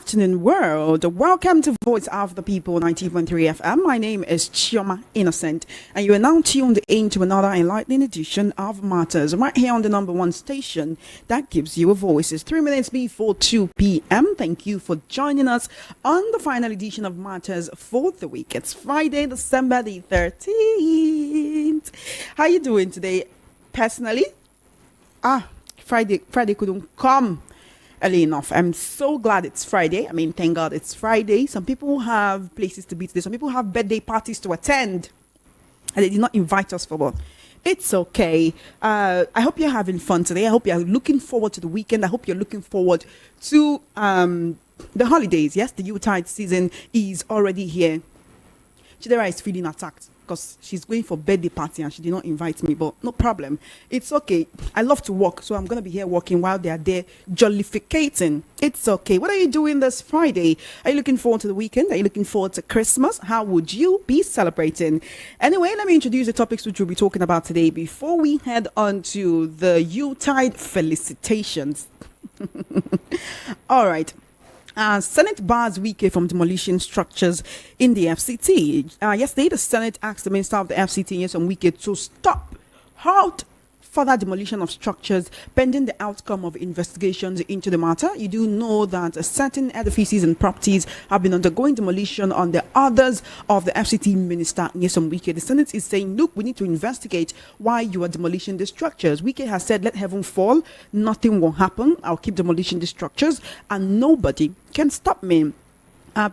afternoon, world. Welcome to Voice of the People 90.3 FM. My name is Chioma Innocent, and you are now tuned in to another enlightening edition of Matters right here on the number one station that gives you a voice. It's 3 minutes before 2 p.m. Thank you for joining us on the final edition of Matters for the week. It's Friday, December the 13th. How you doing today? Personally, Friday couldn't come early enough. I'm so glad it's Friday. I mean, thank God it's Friday. Some people have places to be today. Some people have birthday parties to attend, and they did not invite us for one. It's okay. I hope you're having fun today. I hope you're looking forward to the weekend. I hope you're looking forward to the holidays. Yes, the Yuletide season is already here. Chidera is feeling attacked because she's going for birthday party and she did not invite me, but no problem. It's okay. I love to work, so I'm going to be here working while they are there jollificating. It's okay. What are you doing this Friday? Are you looking forward to the weekend? Are you looking forward to Christmas? How would you be celebrating? Anyway, let me introduce the topics which we'll be talking about today before we head on to the Yuletide felicitations. All right. Senate bars Wike from demolition structures in the FCT. Yesterday, the Senate asked the Minister of the FCT, Nyesom Wike, to halt further demolition of structures pending the outcome of investigations into the matter. You do know that certain edifices and properties have been undergoing demolition on the orders of the FCT Minister, Nyesom Wike. The Senate is saying, look, we need to investigate why you are demolishing the structures. Wike has said, let heaven fall, nothing will happen. I'll keep demolishing the structures and nobody can stop me.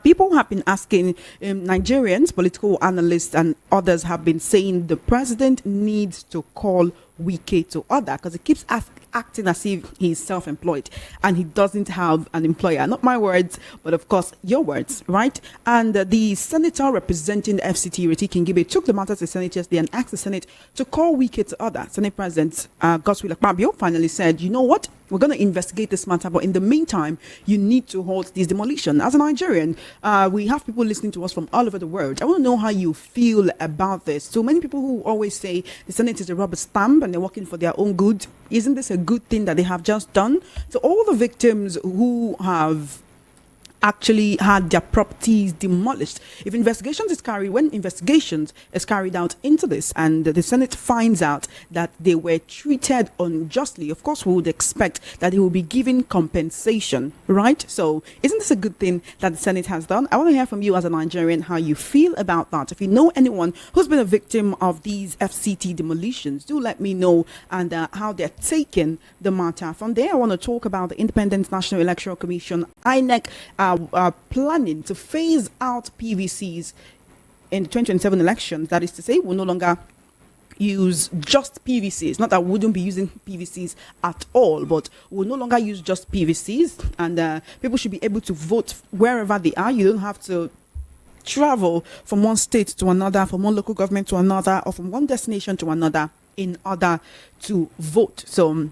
People have been asking, Nigerians, political analysts and others have been saying the president needs to call Wike to order because he keeps acting as if he's self-employed and he doesn't have an employer. Not my words, but of course your words, right? And the senator representing the FCT, Reti Kingibe, took the matter to the Senate yesterday and asked the Senate to call Wike to order. Senate President Godswill Akpabio finally said, you know what? We're going to investigate this matter, but in the meantime, you need to halt this demolition. As a Nigerian, we have people listening to us from all over the world. I want to know how you feel about this. So many people who always say the Senate is a rubber stamp and they're working for their own good. Isn't this a good thing that they have just done? So all the victims who have actually had their properties demolished. When investigations is carried out into this and the Senate finds out that they were treated unjustly, of course we would expect that they will be given compensation, right? So isn't this a good thing that the Senate has done? I want to hear from you as a Nigerian how you feel about that. If you know anyone who's been a victim of these FCT demolitions, do let me know and how they're taking the matter. From there, I want to talk about the Independent National Electoral Commission, INEC, are planning to phase out PVCs in the 2027 elections. That is to say, we'll no longer use just PVCs. Not that we wouldn't be using PVCs at all, but we'll no longer use just PVCs. And people should be able to vote wherever they are. You don't have to travel from one state to another, from one local government to another, or from one destination to another in order to vote. So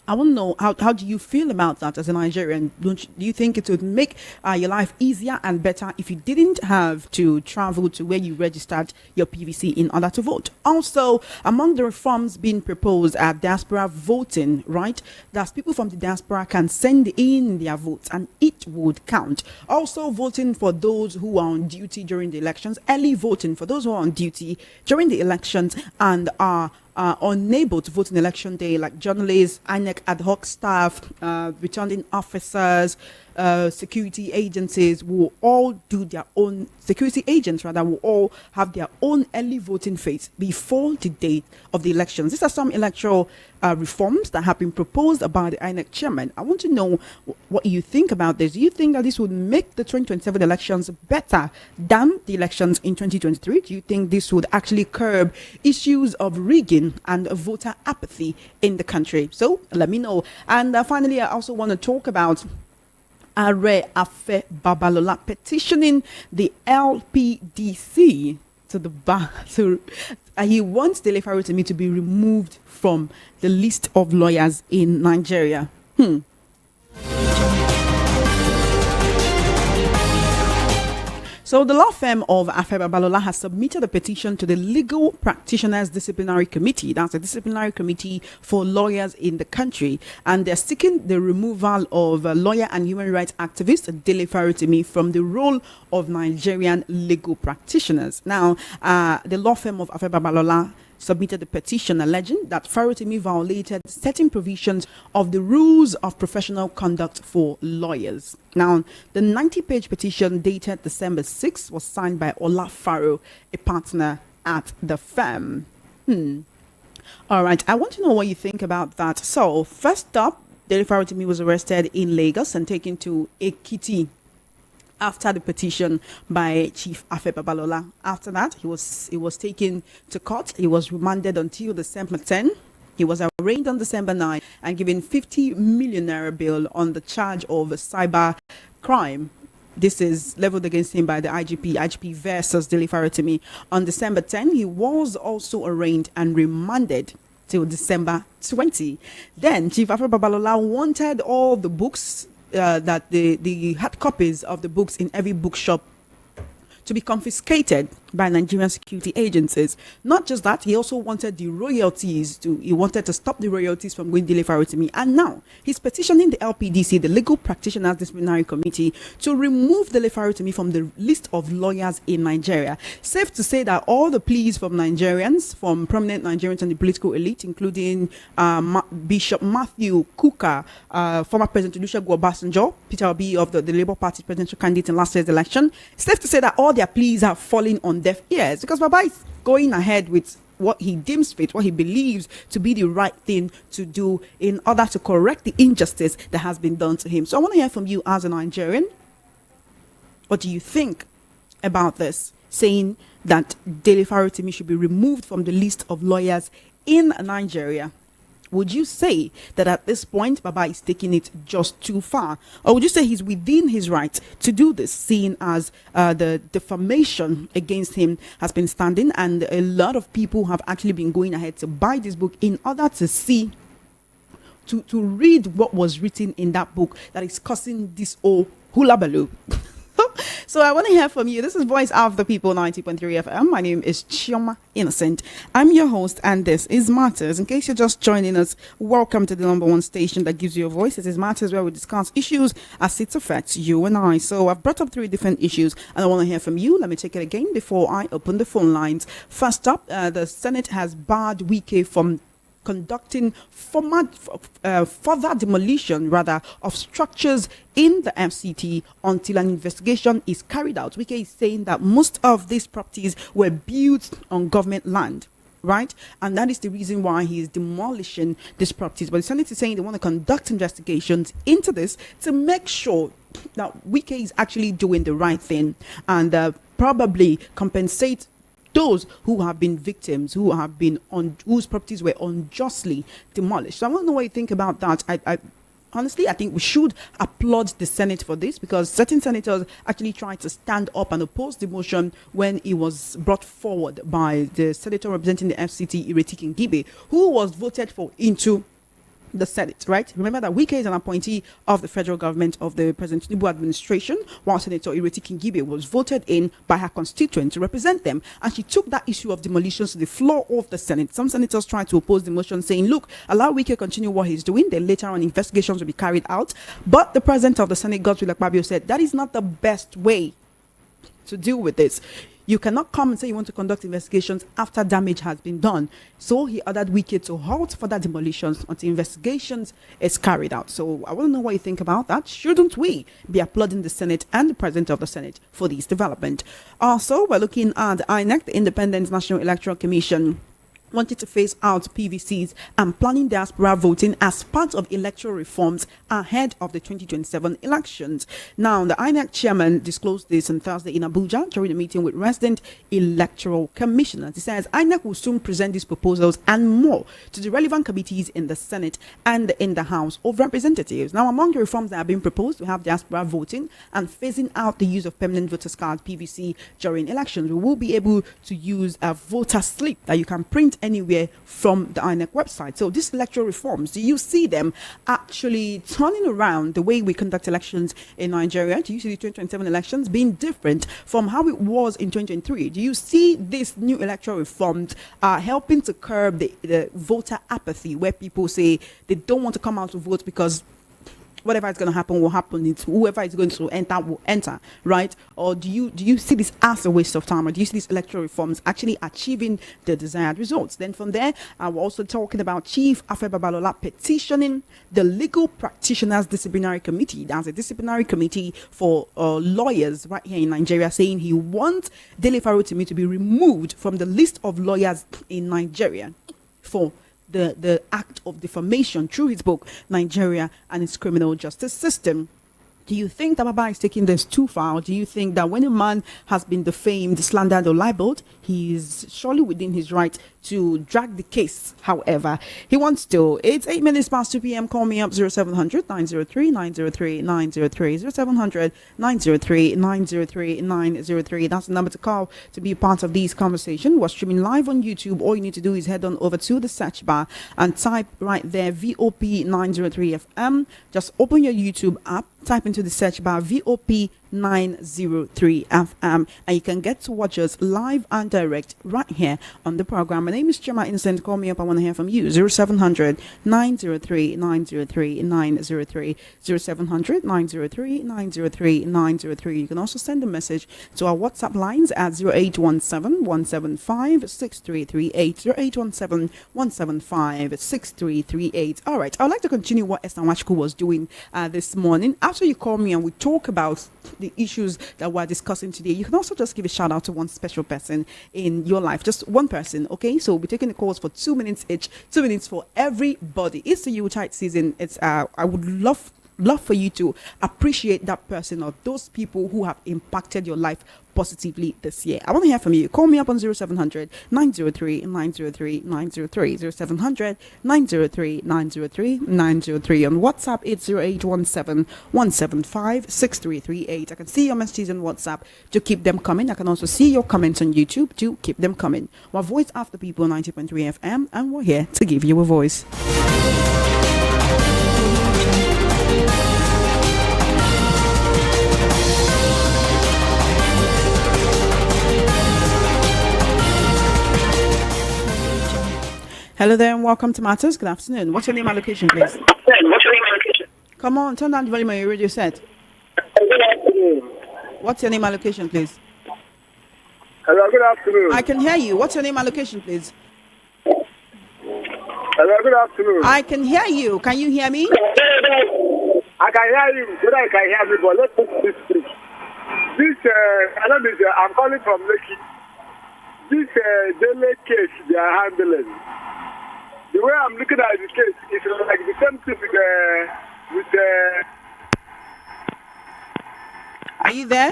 I want to know, how do you feel about that as a Nigerian? Do you think it would make your life easier and better if you didn't have to travel to where you registered your PVC in order to vote? Also, among the reforms being proposed are diaspora voting, right? That's people from the diaspora can send in their votes and it would count. Also, voting for those who are on duty during the elections, early voting for those who are on duty during the elections and are unable to vote in election day, like journalists, INEC ad hoc staff, returning officers, security agencies will all do their own, security agents rather, will all have their own early voting phase before the day of the elections. These are some electoral reforms that have been proposed by the INEC chairman. I want to know what you think about this. Do you think that this would make the 2027 elections better than the elections in 2023? Do you think this would actually curb issues of rigging and voter apathy in the country? So let me know. And finally, I also want to talk about Are Afe Babalola petitioning the LPDC to the bar. So he wants Dele Farotimi to be removed from the list of lawyers in Nigeria. So the law firm of Babalola has submitted a petition to the Legal Practitioners Disciplinary Committee. That's a disciplinary committee for lawyers in the country. And they're seeking the removal of lawyer and human rights activist Dele Farotimi from the role of Nigerian legal practitioners. Now, the law firm of Babalola submitted a petition alleging that Farotimi violated certain provisions of the rules of professional conduct for lawyers. Now, the 90-page petition dated December 6 was signed by Ola Faro, a partner at the firm. All right, I want to know what you think about that. So, first up, Dele Farotimi was arrested in Lagos and taken to Ekiti after the petition by Chief Babalola. After that, he was taken to court. He was remanded until December 10. He was arraigned on December 9 and given 50 million naira bail on the charge of cyber crime. This is leveled against him by the IGP versus Dele Farotimi. On December 10, he was also arraigned and remanded till December 20. Then Chief Babalola wanted all the books that the hard copies of the books in every bookshop to be confiscated by Nigerian security agencies. Not just that, he also wanted the royalties he wanted to stop the royalties from going Dele Farotimi. And now he's petitioning the LPDC, the Legal Practitioners Disciplinary Committee, to remove Dele Farotimi from the list of lawyers in Nigeria. Safe to say that all the pleas from Nigerians, from prominent Nigerians and the political elite, including Bishop Matthew Kuka, former President Olusegun Obasanjo, Peter Obi of the Labour Party presidential candidate in last year's election, safe to say that all their pleas are falling on deaf ears, because Baba is going ahead with what he deems fit, what he believes to be the right thing to do in order to correct the injustice that has been done to him. So I want to hear from you as a Nigerian. What do you think about this, saying that Dele Farotimi should be removed from the list of lawyers in Nigeria? Would you say that at this point, Baba is taking it just too far? Or would you say he's within his right to do this, seeing as the defamation against him has been standing, and a lot of people have actually been going ahead to buy this book in order to see, to read what was written in that book that is causing this whole hula baloo? So I want to hear from you. This is Voice of the People, 90.3 FM. My name is Chioma Innocent. I'm your host, and this is Matters. In case you're just joining us, welcome to the number one station that gives you a voice. It is Matters, where we discuss issues as it affects you and I. So I've brought up 3 different issues, and I want to hear from you. Let me take it again before I open the phone lines. First up, the Senate has barred Wike from conducting further demolition of structures in the FCT until an investigation is carried out. Wike is saying that most of these properties were built on government land, right? And that is the reason why he is demolishing these properties. But the Senate is saying they want to conduct investigations into this to make sure that Wike is actually doing the right thing, and probably compensate those who have been victims, whose properties were unjustly demolished. So I want to know what you think about that. Honestly, I think we should applaud the Senate for this, because certain senators actually tried to stand up and oppose the motion when it was brought forward by the senator representing the FCT, Ireti Kingibe, who was voted for into the Senate, right? Remember that Wike is an appointee of the federal government of the President Tinubu administration, while Senator Ireti Kingibe was voted in by her constituents to represent them. And she took that issue of demolitions to the floor of the Senate. Some senators tried to oppose the motion, saying, look, allow Wike continue what he's doing. Then later on, investigations will be carried out. But the president of the Senate, Godswill Akpabio, said that is not the best way to deal with this. You cannot come and say you want to conduct investigations after damage has been done. So he ordered Wike to halt further demolitions until investigations is carried out. So I want to know what you think about that. Shouldn't we be applauding the Senate and the President of the Senate for this development? Also, we're looking at INEC, the Independent National Electoral Commission, wanted to phase out PVCs and planning diaspora voting as part of electoral reforms ahead of the 2027 elections. Now, the INEC chairman disclosed this on Thursday in Abuja during a meeting with resident electoral commissioners. He says INEC will soon present these proposals and more to the relevant committees in the Senate and in the House of Representatives. Now, among the reforms that have been proposed, we have diaspora voting and phasing out the use of permanent voters card, PVC, during elections. We will be able to use a voter slip that you can print anywhere from the INEC website. So these electoral reforms, do you see them actually turning around the way we conduct elections in Nigeria? Do you see the 2027 elections being different from how it was in 2023? Do you see these new electoral reforms helping to curb the voter apathy, where people say they don't want to come out to vote because whatever is going to happen will happen? It's whoever is going to enter will enter, right? Or do you see this as a waste of time, or do you see these electoral reforms actually achieving the desired results? Then from there, we're also talking about Chief Babalola petitioning the Legal Practitioners Disciplinary Committee. That's a disciplinary committee for lawyers right here in Nigeria, saying he wants Dele Farotimi to be removed from the list of lawyers in Nigeria for the act of defamation through his book, Nigeria and its Criminal Justice System. Do you think that Baba is taking this too far? Do you think that when a man has been defamed, slandered, or libeled, he is surely within his right to drag the case? However, he wants to. It's 8 minutes past 2 p.m. Call me up 0700 903 903 903 0700 903 903 903. That's the number to call to be part of this conversation. We're streaming live on YouTube. All you need to do is head on over to the search bar and type right there VOP 903 FM. Just open your YouTube app, type into the search bar VOP 903 FM, and you can get to watch us live and direct right here on the program. My name is Chima Innocent. Call me up. I want to hear from you. 0700 903 903 903 0700 903 903 903. You can also send a message to our WhatsApp lines at 0817 175 6338 0817 175 6338. All right, I'd like to continue what Esther Wachku was doing this morning. After you call me and we talk about the issues that we're discussing today, you can also just give a shout out to one special person in your life, just one person. Okay, so we'll be taking the calls for 2 minutes each, 2 minutes for everybody. It's the Yuletide season. It's I would love for you to appreciate that person or those people who have impacted your life positively this year. I want to hear from you. Call me up on 0700 903 903 903 0700 903 903 903. On WhatsApp, it's 0817 175 6338. I can see your messages on WhatsApp. To keep them coming. I can also see your comments on YouTube. To keep them coming. We're Voice After People 90.3 FM, and we're here to give you a voice. Hello there and welcome to Matters. Good afternoon. What's your name and location, please? Come on, turn down the volume on your radio set. Good afternoon. What's your name and location, please? Hello, good afternoon. I can hear you. What's your name and location, please? Hello, good afternoon. I can hear you. Can you hear me? I can hear you. Good, I can hear me, but let's put this thing. I'm calling from Lekki. This Dele case they are handling. The way I'm looking at the case is like the same thing with Are you there?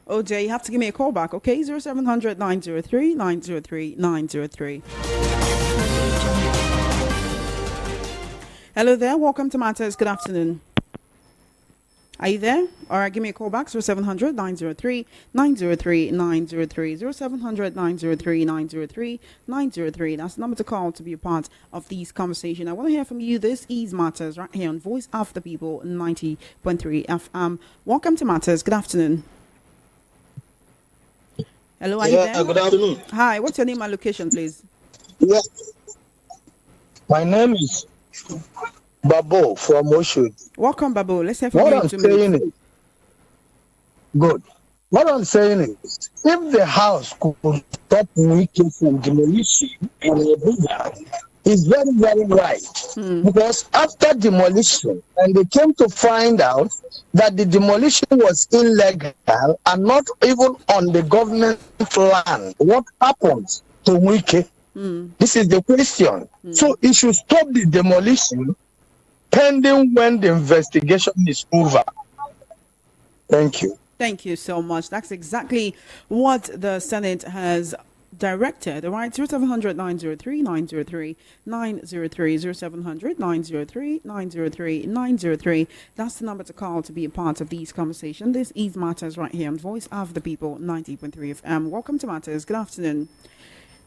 Oh, Jay, you have to give me a call back, okay? 0700 903 903 903. Hello there. Welcome to Matters. Good afternoon. Are you there? All right, give me a call back. 0700 903 903 903 0700 903 903 903. That's the number to call to be a part of these conversations. I want to hear from you. This is Matters right here on Voice After People 90.3 FM. Welcome to Matters. Good afternoon. Hello, are you there? Good afternoon. Hi, what's your name and location, please? Yeah. My name is Babo from Oshud. Welcome, Babo. Let's hear from What you. I'm saying is, good. What I'm saying is, if the house could stop Wiki from demolition and Abuja, it's very, very right. Because after demolition, and they came to find out that the demolition was illegal and not even on the government land, what happens to Wiki? This is the question. So it should stop the demolition pending when the investigation is over. Thank you. Thank you so much. That's exactly what the Senate has directed. All right, 0700 903 903 903 0700 903 903 903. That's the number to call to be a part of these conversations. This is Matters right here on Voice of the People 90.3 FM. Welcome to Matters. Good afternoon.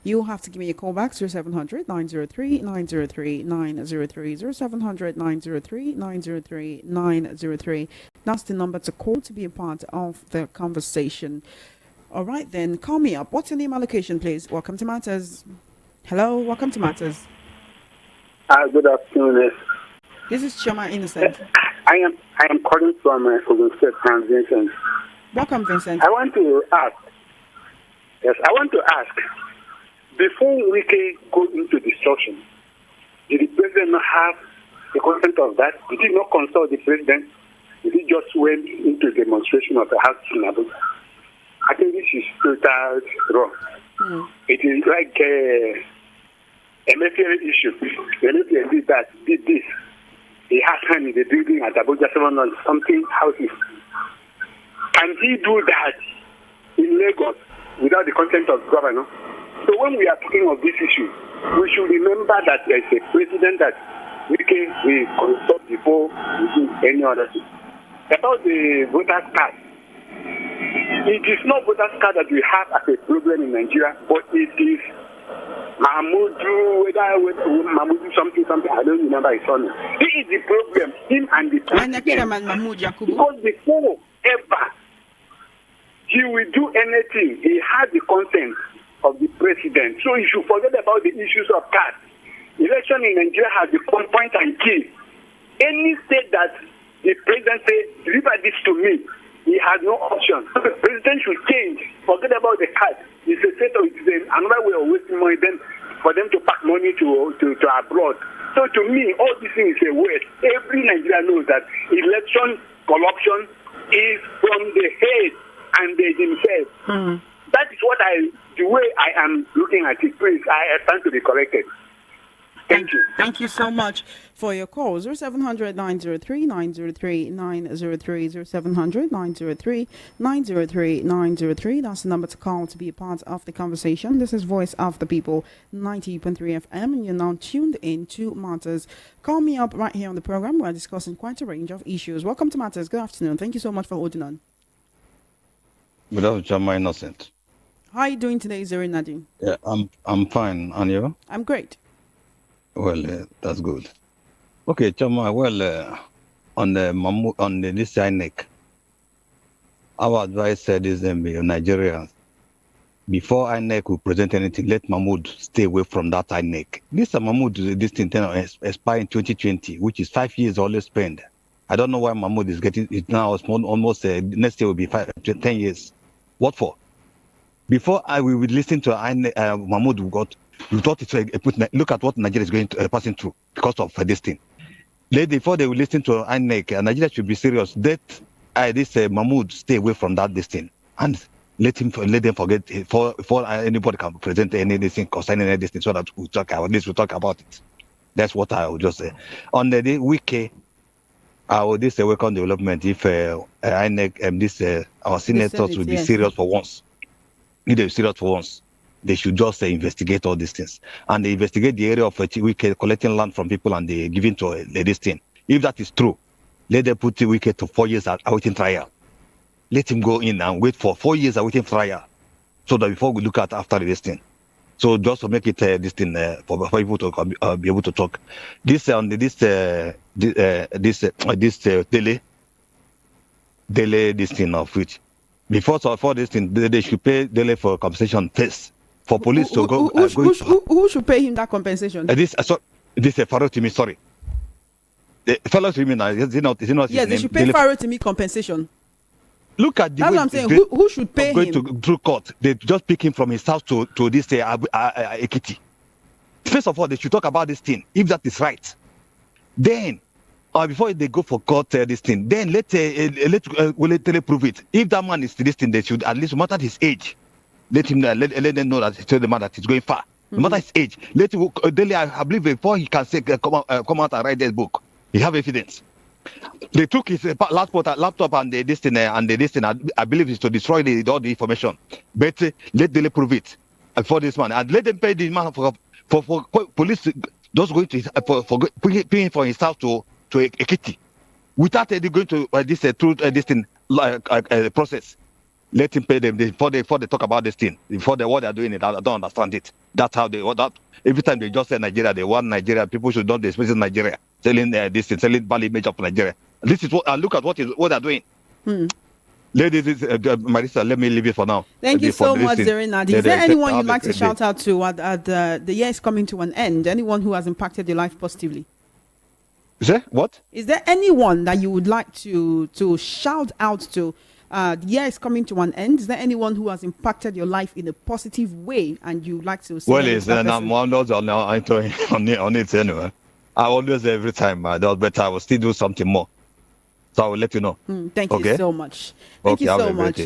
You'll have to give me a call back, 0700 903 903 903, 0700 903 903 903. That's the number to call to be a part of the conversation. All right, then, call me up. What's your name and location, please? Welcome to Matters. Hello, welcome to Matters. Good afternoon. This is Chioma Innocent. I am calling from Ogun State, Vincent. Welcome, Vincent. I want to ask. Yes, I want to ask. Before we can go into destruction, did the president not have the consent of that? Did he not consult the president? Did he just went into demonstration of the house in Abuja? I think this is total wrong. It is like a material issue. The Electoral did that, did this. He has hand in the building at Abuja 700 something houses. Can he do that in Lagos without the consent of the governor? So when we are talking of this issue, we should remember that there is a president that we consult before we do any other thing. About the voters card, it is not voters card that we have as a problem in Nigeria, but it is Mahmoud something, I don't remember his son. He is the problem, him and the president. Because before ever he will do anything, he has the consent of the president. So you should forget about the issues of cards. Election in Nigeria has become point and kill. Any state that the president says, deliver this to me, he has no option. So the president should change. Forget about the card. It's a set of another way of wasting money than for them to pack money to abroad. So to me, all this thing is a waste. Every Nigerian knows that election corruption is from the head and they themselves. That is what the way I am looking at it. Please, I stand to be corrected. Thank you. Thank you so much for your call. 0700 903 903 903, 0700 903 903 903. That's the number to call to be a part of the conversation. This is Voice of the People, 90.3 FM, and you're now tuned in to Matters. Call me up right here on the program. We're discussing quite a range of issues. Welcome to Matters. Good afternoon. Thank you so much for holding on. Good afternoon, my innocent. How are you doing today, Zuri Nadine? Yeah, I'm fine. And you? I'm great. Well, that's good. Okay, Chama. Well, on this INEC, our advice said is Nigerians, before INEC will present anything, let Mahmoud stay away from that INEC. This Mahmoud, this thing expire in 2020, which is 5 years always spent. I don't know why Mahmoud is getting it now. Almost next year will be 10 years. What for? Before we would listen to Mahmoud, we thought look at what Nigeria is going to passing through because of this thing. Before they will listen to INEC, Nigeria should be serious. Let this Mahmoud stay away from this thing and let them forget before anybody can present anything concerning anything, so that we'll talk about it. That's what I would just say. On the wiki, I would this welcome development if INEC our senators will be serious for once. If they're serious for once, they should just investigate all these things, and they investigate the area of Wike collecting land from people and they giving to this thing. If that is true, let them put Wike to 4 years awaiting trial. Let him go in and wait for 4 years awaiting trial, so that before we look at after this thing. So just to make it this thing for people to be able to talk. This daily this thing of which before this thing they should pay daily for compensation first. For police to go. Who should pay him that compensation? This is Farotimi, sorry. Farotimi now, is it not yes, they should pay Farotimi compensation. Look at the that's way what I'm saying. Who should pay him? Through court. They just pick him from his house to this Ekiti. First of all, they should talk about this thing, if that is right. Then, before they go for court, this thing, then let them prove it. If that man is this thing, they should at least, no matter his age, let him let them know that tell the man that he's going far. No matter his age, let him daily. I believe before he can say come out and write this book, he have evidence. They took his laptop and this thing. I believe is to destroy all the information. But let them prove it for this man and let them pay the man for police just going to for paying for his house to Ekiti without going to this through this thing process. Let him pay them before they talk about this thing. Before what they're doing it, I don't understand it. That's how every time they just say Nigeria, they want Nigeria. People should not be expressing Nigeria, selling this thing, selling bad image of Nigeria. This is what look at what they're doing. Ladies, Marisa, let me leave it for now. Thank you so much, Zerinad. Is there anyone you'd like to shout out to at the year is coming to an end? Anyone who has impacted your life positively? Is there what? Is there anyone that you would like to shout out to? The year is coming to an end. Is there anyone who has impacted your life in a positive way and you'd like to say? Well, I'm always on it anyway. I always every time, but I will still do something more. So I will let you know. Thank you so much. Thank you so much.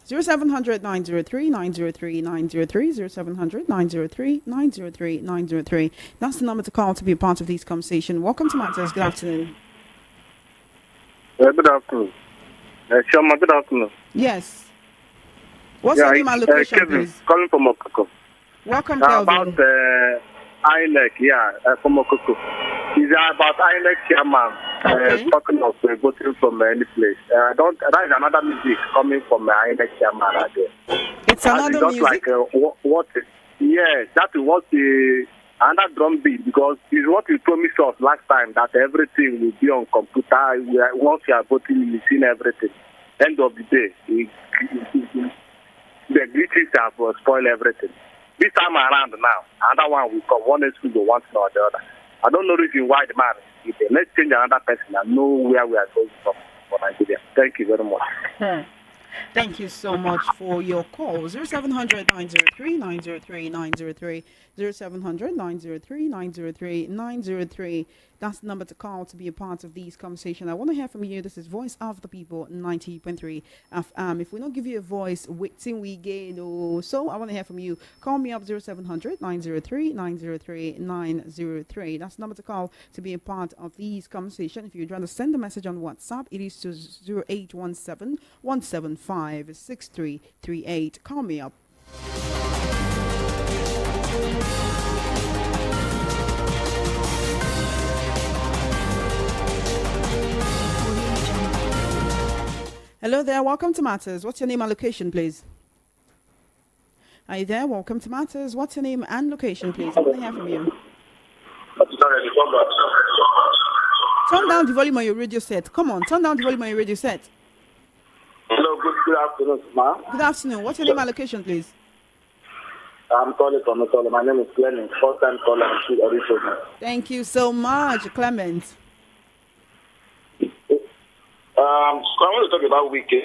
0700 903 903 903 0700 903 903 903. That's the number to call to be a part of this conversation. Welcome to Matters. Good afternoon. Good afternoon. Shoma, good afternoon. Yes. What's your name and location, Kevin, please? Calling from Okoko. Welcome, Kelvin. About INEC, from Okoko. Is about INEC chairman talking of voting from any place. That is another music coming from INEC chairman right there. It's another music? Like, yes, that is what another drum beat, because it's what you promised us last time, that everything will be on computer. Once you are voting, you've seen everything. End of the day, the glitches have spoiled everything. This time around now, another one will come. One is to go one or the other. I don't know the reason why the man is here. Let's change another person and know where we are going from for Nigeria. Thank you very much. Thank you so much for your call. 0700 903 903 903 0700 903 903 903. That's the number to call to be a part of these conversations. I want to hear from you. This is Voice of the People 90.3 FM. If we don't give you a voice, waiting we gain. So I want to hear from you. Call me up 0700 903 903 903. That's the number to call to be a part of these conversations. If you'd rather send a message on WhatsApp, it is to 0817 175 6338. Call me up. Hello there, welcome to Matters. What's your name and location, please? Are you there? Welcome to Matters. What's your name and location, please? I want to hear from you. Turn down the volume on your radio set. Come on, turn down the volume on your radio set. Hello, good afternoon, ma'am. Good afternoon. What's your name and location, please? I'm calling from Electoral. My name is Clement. First time caller. Thank you so much, Clement. I want to talk about Wike.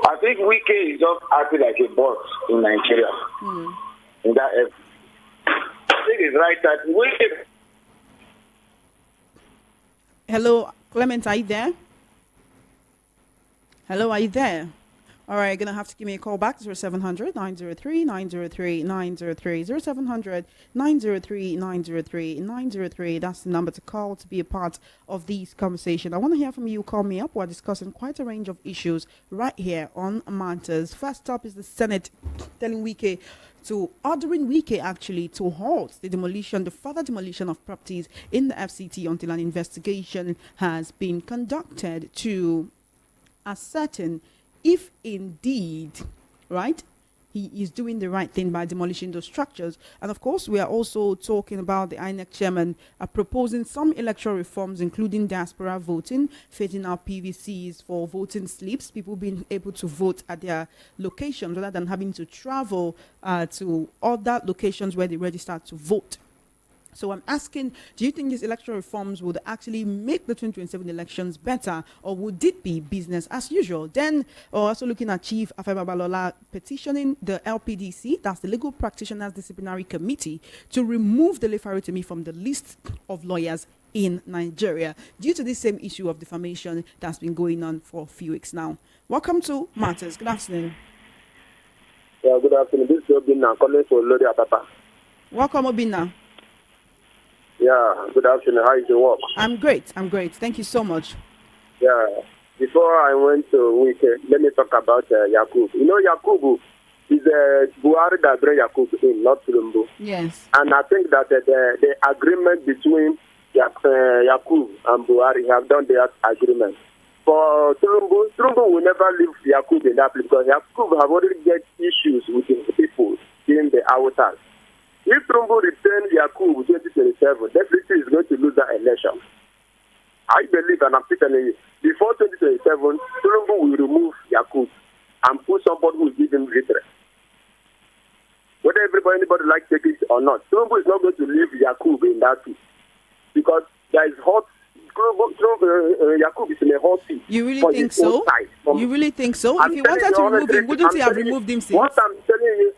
I think Wike is just acting like a boss in Nigeria. In that area. I think it's right that Wike. Hello, Clement, are you there? Hello, are you there? All right, you're going to have to give me a call back, 0700 903 903 903 0700 903 903 903. That's the number to call to be a part of these conversations. I want to hear from you. Call me up. We're discussing quite a range of issues right here on Matters. First up is the Senate telling Wike ordering Wike actually to halt the further demolition of properties in the FCT until an investigation has been conducted to ascertain if indeed, right, he is doing the right thing by demolishing those structures. And of course, we are also talking about the INEC chairman proposing some electoral reforms, including diaspora voting, fitting out PVCs for voting slips, people being able to vote at their locations rather than having to travel to other locations where they register to vote. So I'm asking, do you think these electoral reforms would actually make the 2027 elections better, or would it be business as usual? Then we're also looking at Chief Babalola petitioning the LPDC, that's the Legal Practitioners Disciplinary Committee, to remove the Farotimi from the list of lawyers in Nigeria due to this same issue of defamation that's been going on for a few weeks now. Welcome to Matters. Good afternoon. Yeah, good afternoon. This is Obina calling for Lodi Apapa. Welcome, Obina. Yeah, good afternoon. How is your work? I'm great. Thank you so much. Yeah, before I went to Wike, let me talk about Yakub. You know, Yakub is Buhari that brought Yakub in, not Tulumbu. Yes. And I think that the agreement between Yakub and Buhari have done their agreement. for Trumbo will never leave Yakub in that place because Yakub have already get issues with the people in the outers. If Trumbo returns Yakub 2027, definitely is going to lose that election. I believe, and I'm still telling you, before 2027, Trumbo will remove Yakub and put somebody who will give him victory. Whether anybody likes to take it or not, Trumbo is not going to leave Yakub in that seat because there is hot. Yakub is in a hot seat. You really think so? You really think so? If he wanted to remove him, wouldn't he have removed him since? What I'm telling you,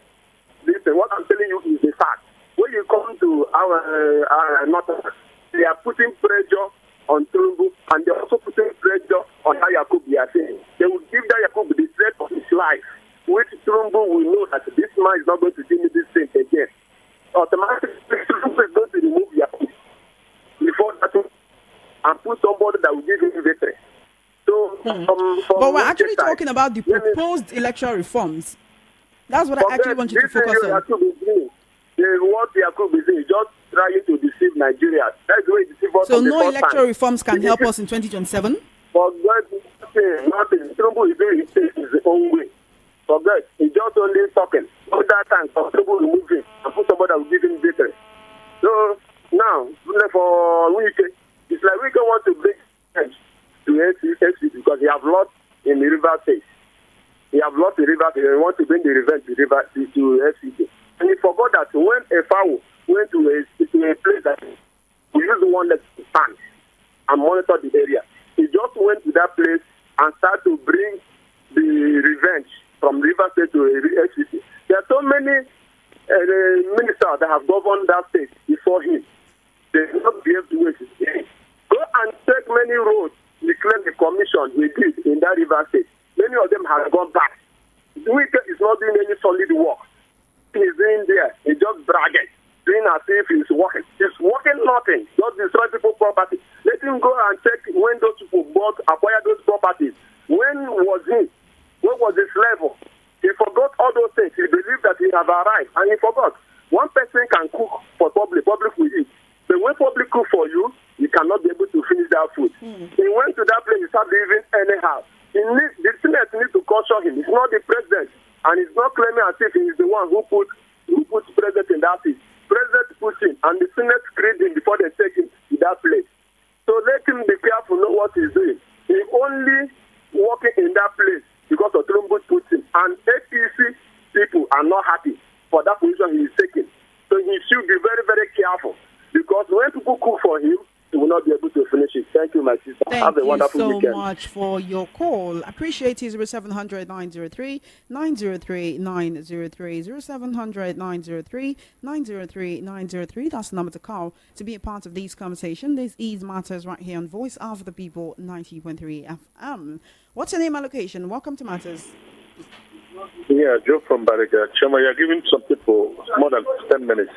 listen, what I'm telling you is the fact. When you come to our north, they are putting pressure on Trumbo and they're also putting pressure on Yakub. They are saying they will give Yakub the threat of his life, which Trumbo will know that this man is not going to give me this thing again. Automatically, Trumbo is going to remove Yakub before that and put somebody that will give him victory. So, but we're actually talking about the proposed electoral reforms. That's what I actually want you to focus on. What Yakub is doing is just trying to deceive Nigeria. That's the way he deceives us. So no electoral reforms can help us in 2027? Forget nothing. Trumbo is doing his own way. Forget. He's just only talking. All that time, Trumbo remove him and put somebody that will give him victory. So now, for Wike, it's like Wike want to bring change to FCC because he have lost in the River State. He have lost the River State. He want to bring the revenge to FCC. And he forgot that when a fowl went to a place that we use one leg to stand and monitor the area, he just went to that place and started to bring the revenge from River State to FCC. There are so many ministers that have governed that state before him. They will not be able to wait. Go and take many roads, declare the commission he did in that River State. Many of them have gone back. Wike is not doing any solid work. He's doing there, he's just bragging, doing as if he's working. He's working nothing, just destroy people's property. Let him go and check when those people acquired those properties. When was he? What was his level? He forgot all those things. He believed that he have arrived, and he forgot. One person can cook for public will eat. But when public cook for you, you cannot be able to finish that food. He went to that place, he started living anyhow. The Senate needs to caution him. It's not the president. And he's not claiming as if he is the one who put president in that seat. President put him, and the Senate screened him before they take him to that place. So let him be careful, know what he's doing. He's only working in that place because of Trumbo put him. And APC people are not happy for that position he is taking. So he should be very, very careful. Because when people cook for him, he will not be able to finish it. Thank you, my sister. Have a wonderful weekend. Thank you so much for your call. Appreciate it. 0700 903 903 903 0700 903 903 903. That's the number to call to be a part of this conversation. This is Matters right here on Voice of the People 90.3 FM. What's your name and location? Welcome to Matters. Yeah, Joe from Bariga. Chama, you're giving some people more than 10 minutes.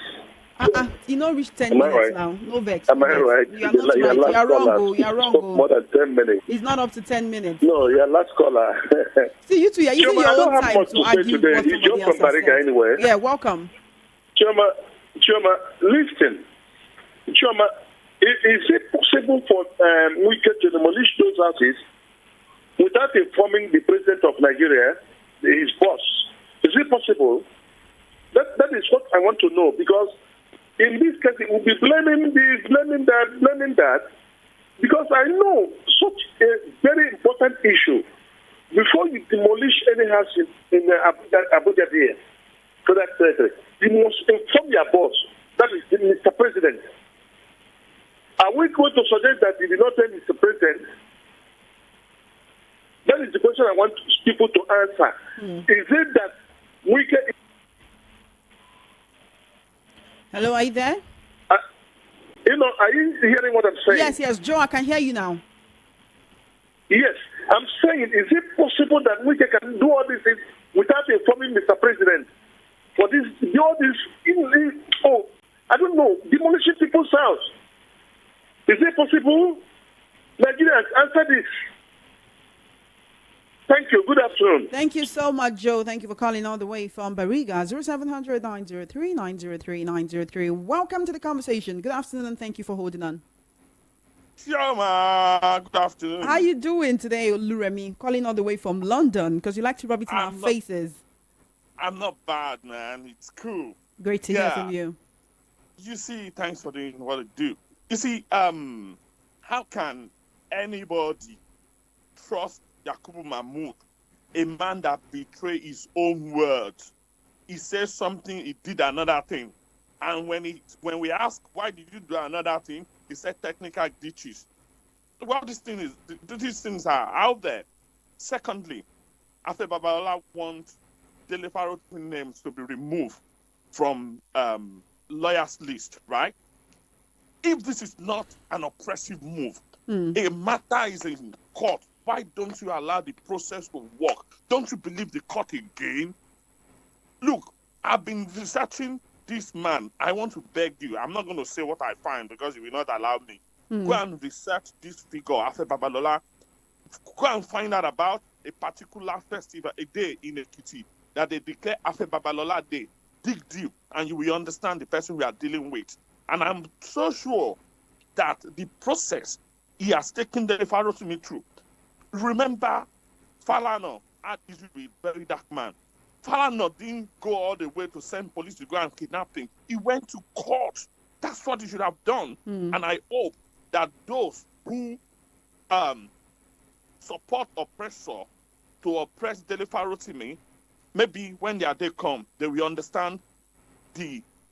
You know, reach 10 minutes right? now. No vex. Am I right? You are not right. You are wrong. You are wrong. More than 10 minutes. It's not up to 10 minutes. No, you're last caller. See, you two, you're using your own time to argue today. what It's Joe somebody from else has Bariga said. anyway. Yeah, welcome. Chama, listen. Chama, is it possible for Wike to demolish those houses without informing the president of Nigeria, his boss? Is it possible? That is what I want to know, because in this case, it will be blaming this, blaming that, because I know such a very important issue. Before you demolish any house in Abuja here, for that territory, you must inform your boss, that is Mr. President. Are we going to suggest that you did not tell Mr. President? That is the question I want people to answer. Is it that we can... Hello, are you there? are you hearing what I'm saying? Yes, Joe, I can hear you now. Yes, I'm saying, is it possible that we can do all these things without informing Mr. President? For this, I don't know, demolishing people's house. Is it possible? Nigerians, answer this. Thank you. Good afternoon. Thank you so much, Joe. Thank you for calling all the way from Bariga. 0700 903 903 903. Welcome to the conversation. Good afternoon and thank you for holding on. Chioma, good afternoon. How you doing today, Oluremi? Calling all the way from London because you like to rub it in our faces. I'm not bad, man. It's cool. Great to hear from you. You see, thanks for doing what you do. You see, how can anybody trust Yakubu Mahmoud, a man that betrayed his own words? He says something, he did another thing. And when we ask, why did you do another thing? He said technical glitches. Well, these things are out there. Secondly, after Babalola wants Dele Farotimi names to be removed from lawyers' list, right? If this is not an oppressive move, a matter is in court. Why don't you allow the process to work? Don't you believe the court again? Look, I've been researching this man. I want to beg you. I'm not going to say what I find because you will not allow me. Go and research this figure after Babalola. Go and find out about a particular festival, a day in Ekiti that they declare after Babalola Day. Dig deep and you will understand the person we are dealing with. And I'm so sure that the process he has taken the Farotimi through. Remember, Falana had issue with a very dark man. Falana didn't go all the way to send police to go and kidnap him. He went to court. That's what he should have done. And I hope that those who support oppressor to oppress Dele Farotimi, maybe when their day come, they will understand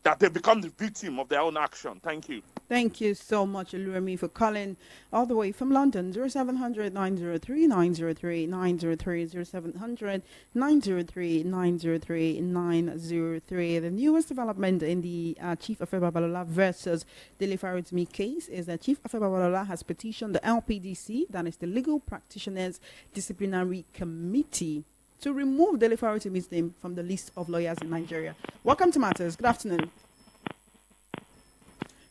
that they become the victim of their own action. Thank you. Thank you so much, Oluremi, for calling all the way from London. 0700 903 903 903 0700 903 903 903. The newest development in the Chief Affe Babalola versus Dele Farotimi case is that Chief Affe Babalola has petitioned the LPDC, that is the Legal Practitioners Disciplinary Committee, to remove Dele Farotimi's name from the list of lawyers in Nigeria. Welcome to Matters. Good afternoon.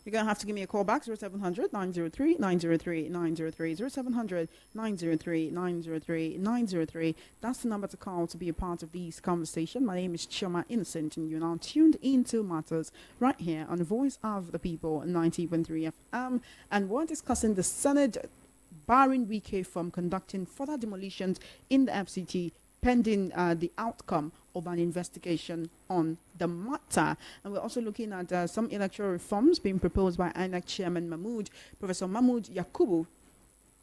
You're going to have to give me a call back, 0700 903 903 903 0700 903 903 903. That's the number to call to be a part of this conversation. My name is Chioma Innocent, and you're now tuned into Matters right here on the Voice of the People, 90.3 FM. And we're discussing the Senate barring Wike from conducting further demolitions in the FCT pending the outcome of an investigation on the matter. And we're also looking at some electoral reforms being proposed by INEC Chairman Professor Mahmoud Yakubu,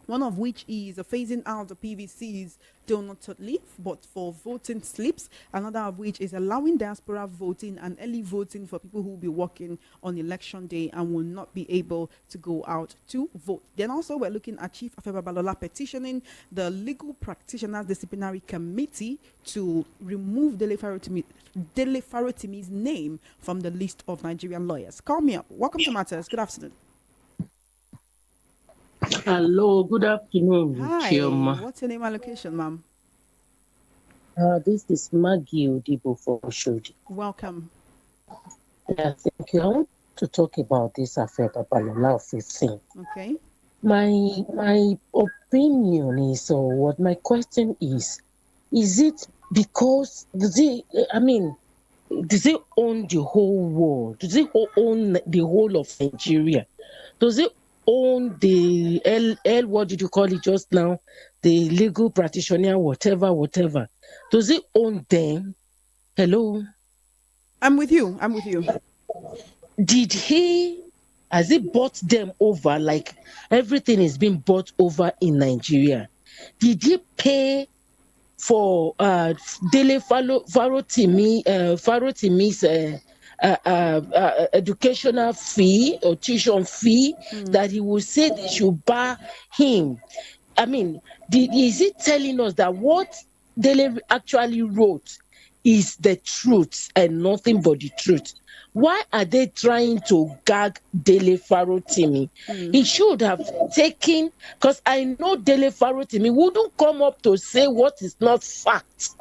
one of which is phasing out the PVCs do not leave, but for voting slips. Another of which is allowing diaspora voting and early voting for people who will be working on election day and will not be able to go out to vote. Then also we're looking at Chief Affe Babalola petitioning the Legal Practitioners Disciplinary Committee to remove Dele Farotimi's name from the list of Nigerian lawyers. Call me up. Welcome to Matters. Good afternoon. Hello, good afternoon. Hi, Chioma. what's your name and location, ma'am? This is Maggie Odibo for Oshodi. Welcome. Thank you. I want to talk about this affair Babalola of 15. Okay. My opinion is, or what my question is it because does he own the whole world? Does he own the whole of Nigeria? Does he own the what did you call it just now? The legal practitioner, whatever. Does he own them? Hello? I'm with you. Has he bought them over like everything is being bought over in Nigeria? Did he pay for Dele Farotimi's educational fee or tuition fee that he would say they should bar him? Is he telling us that what Dele actually wrote is the truth and nothing but the truth? Why are they trying to gag Dele Farotimi? He should have taken, because I know Dele Farotimi wouldn't come up to say what is not fact.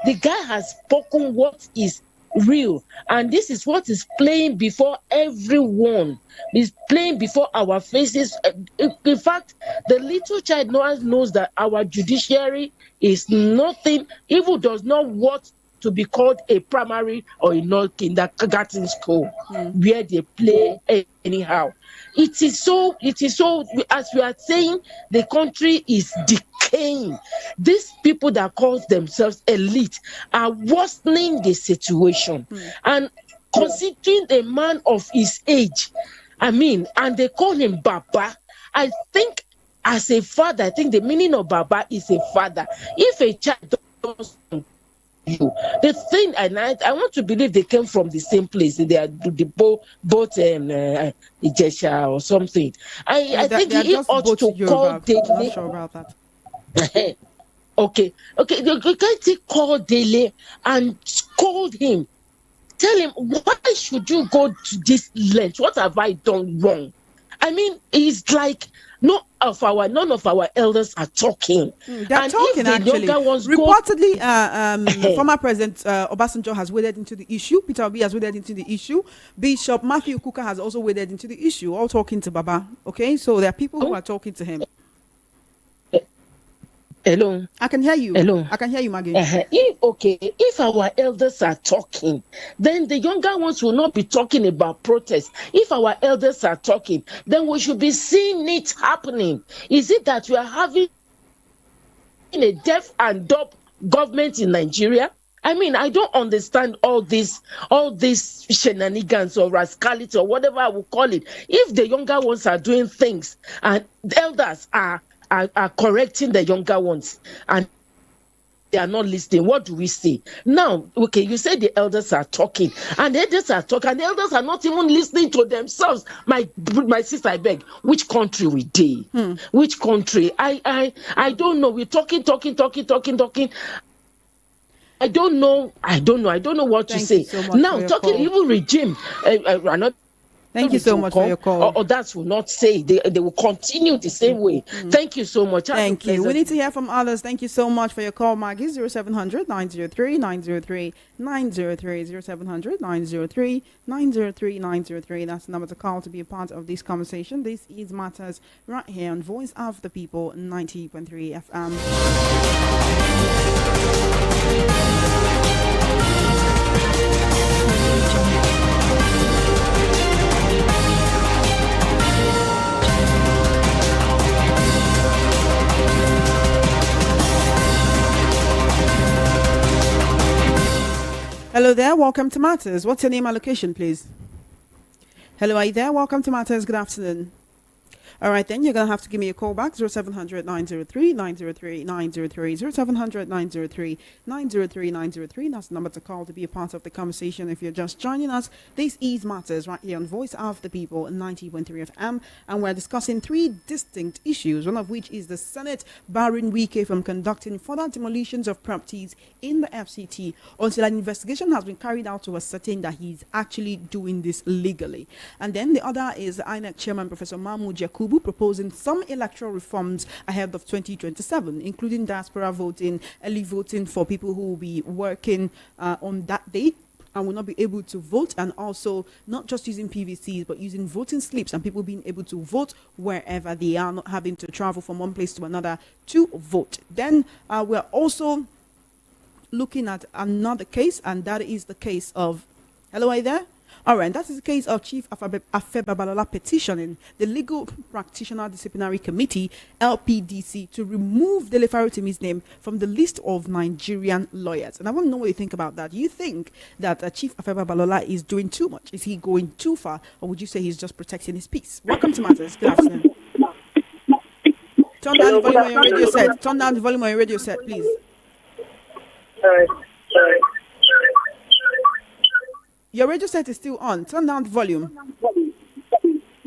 The guy has spoken what is real, and this is what is playing before everyone. Is playing before our faces. In fact, the little child knows that our judiciary is nothing, even does not what to be called a primary or a non-kindergarten school where they play anyhow. It is so, as we are saying, the country is decaying. These people that call themselves elite are worsening the situation. And considering a man of his age, and they call him Baba, I think as a father, I think the meaning of Baba is a father. If a child does you, the thing, and I want to believe they came from the same place. They are both Ijesha or something. I think he ought to call Dele. I'm not sure about that. Okay. You can't call Dele and scold him. Tell him, why should you go to this length? What have I done wrong? It's like none of our elders are talking. They're talking, actually. Reportedly, former President Obasanjo has waded into the issue. Peter Obi has waded into the issue. Bishop Matthew Kuka has also waded into the issue, all talking to Baba. Okay, so there are people who are talking to him. Hello. I can hear you. Hello. I can hear you, Maggie. If our elders are talking, then the younger ones will not be talking about protest. If our elders are talking, then we should be seeing it happening. Is it that we are having a deaf and dumb government in Nigeria? I don't understand all this shenanigans or rascality or whatever I will call it. If the younger ones are doing things and the elders are correcting the younger ones and they are not listening, what do we say? Now, okay, you say the elders are talking and the elders are talking and the elders are not even listening to themselves. My sister, I beg, which country we dey? Which country? I don't know. We're talking. I don't know what to say. So much now, talking even regime, another. Thank you so much for your call. Others will not say. They will continue the same way. Thank you so much. Thank you. We need to hear from others. Thank you so much for your call, Maggie. 0700 903 903 903 0700 903 903 903. That's the number to call to be a part of this conversation. This is Matters right here on Voice of the People 90.3 FM. Hello there, welcome to Matters. What's your name and location, please? Hello, are you there? Welcome to Matters. Good afternoon. All right, then you're going to have to give me a call back, 0700 903 903 903 0700 903 903 903. That's the number to call to be a part of the conversation. If you're just joining us, this is Matters right here on Voice of the People 90.3 FM, and we're discussing three distinct issues, one of which is the Senate barring Wike from conducting further demolitions of properties in the FCT until an investigation has been carried out to ascertain that he's actually doing this legally. And then the other is the INEC chairman, Professor Mahmoud Yakubu, proposing some electoral reforms ahead of 2027, including diaspora voting, early voting for people who will be working on that date and will not be able to vote, and also not just using PVCs but using voting slips and people being able to vote wherever they are, not having to travel from one place to another to vote. Then we're also looking at another case, and that is the case of, hello, are you there? All right, that is the case of Chief Babalola petitioning the Legal Practitioner Disciplinary Committee, LPDC, to remove Dele Farotimi's name from the list of Nigerian lawyers. And I want to know what you think about that. Do you think that Chief Babalola is doing too much? Is he going too far? Or would you say he's just protecting his peace? Welcome to Matters. Good afternoon. Turn down the volume on your radio set. Turn down the volume on your radio set, please. Sorry. Your radio set is still on. Turn down the volume.